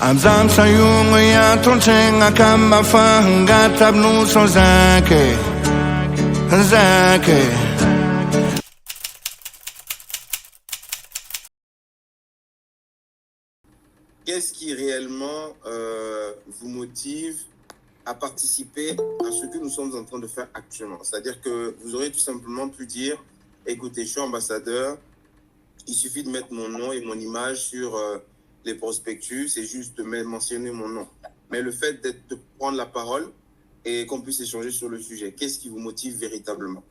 Amzam sayung ya troncenga kama fanga tabnu so zake. Qu'est-ce qui réellement vous motive à participer à ce que nous sommes en train de faire actuellement? C'est-à-dire que vous aurez tout simplement pu dire, écoutez, je suis ambassadeur, il suffit de mettre mon nom et mon image sur les prospectus, c'est juste de mentionner mon nom. Mais le fait de prendre la parole et qu'on puisse échanger sur le sujet, qu'est-ce qui vous motive véritablement?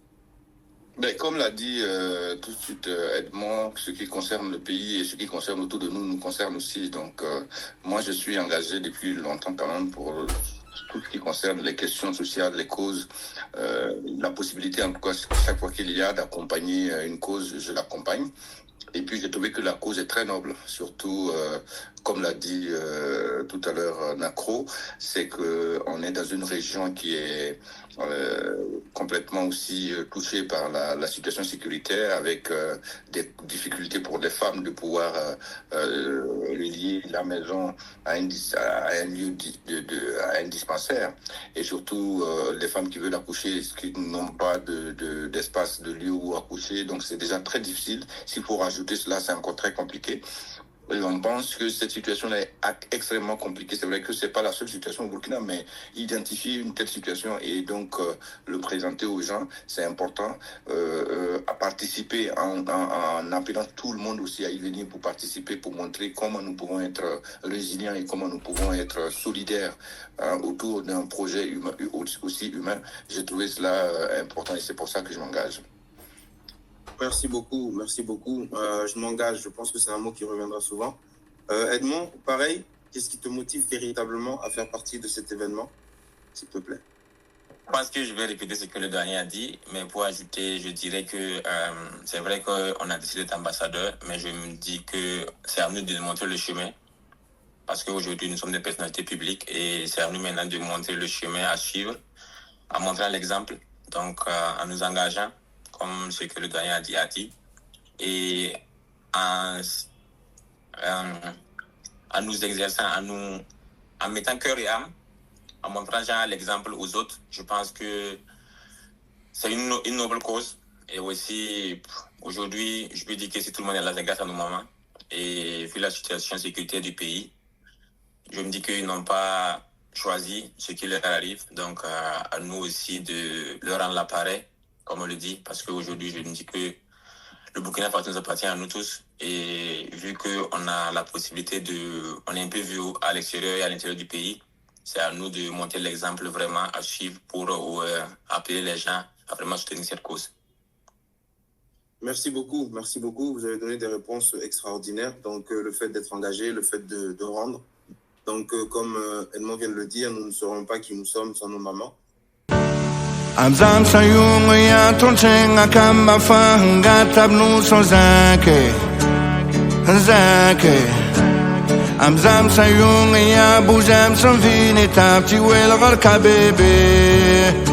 Ben, comme l'a dit tout de suite Edmond, ce qui concerne le pays et ce qui concerne autour de nous concerne aussi. Donc, moi, je suis engagé depuis longtemps quand même pour tout ce qui concerne les questions sociales, les causes, la possibilité, en tout cas, chaque fois qu'il y a d'accompagner une cause, je l'accompagne. Et puis, j'ai trouvé que la cause est très noble, surtout, comme l'a dit tout à l'heure Nacro, c'est qu'on est dans une région qui est complètement aussi touchée par la situation sécuritaire, avec des difficultés pour les femmes de pouvoir lier la maison à un lieu à un dispensaire, et surtout les femmes qui veulent accoucher, qui n'ont pas d'espace, de lieu où accoucher, donc c'est déjà très difficile. S'il faut rajouter cela, c'est encore très compliqué. Et on pense que cette situation est extrêmement compliquée. C'est vrai que c'est pas la seule situation au Burkina, mais identifier une telle situation et donc le présenter aux gens, c'est important. À participer en appelant tout le monde aussi à y venir pour participer, pour montrer comment nous pouvons être résilients et comment nous pouvons être solidaires autour d'un projet humain, aussi humain. J'ai trouvé cela important et c'est pour ça que je m'engage. Merci beaucoup, merci beaucoup. Je m'engage, je pense que c'est un mot qui reviendra souvent. Edmond, pareil, qu'est-ce qui te motive véritablement à faire partie de cet événement, s'il te plaît? Je pense que je vais répéter ce que le dernier a dit, mais pour ajouter, je dirais que c'est vrai qu'on a décidé d'être ambassadeur, mais je me dis que c'est à nous de montrer le chemin, parce qu'aujourd'hui, nous sommes des personnalités publiques et c'est à nous maintenant de montrer le chemin à suivre, à montrer l'exemple, donc en nous engageant, comme ce que le dernier a dit, et en nous exerçant, en mettant cœur et âme, en montrant l'exemple aux autres. Je pense que c'est une noble cause. Et aussi, aujourd'hui, je peux dire que si tout le monde est là, c'est grâce à nos mamans. Et vu la situation sécuritaire du pays, je me dis qu'ils n'ont pas choisi ce qui leur arrive. Donc, à nous aussi de leur rendre l'appareil, comme on le dit, parce qu'aujourd'hui, je me dis que le Burkina Faso nous appartient à nous tous. Et vu qu'on a la possibilité on est un peu vu à l'extérieur et à l'intérieur du pays, c'est à nous de montrer l'exemple vraiment à suivre pour appeler les gens à vraiment soutenir cette cause. Merci beaucoup, merci beaucoup. Vous avez donné des réponses extraordinaires. Donc, le fait d'être engagé, le fait de rendre. Donc, comme Edmond vient de le dire, nous ne saurons pas qui nous sommes sans nos mamans. Amzam sayung ya troncenga kama fanga tabnu so zake. Amzam sayung ya buzam sanvini tapti wel garka bebe.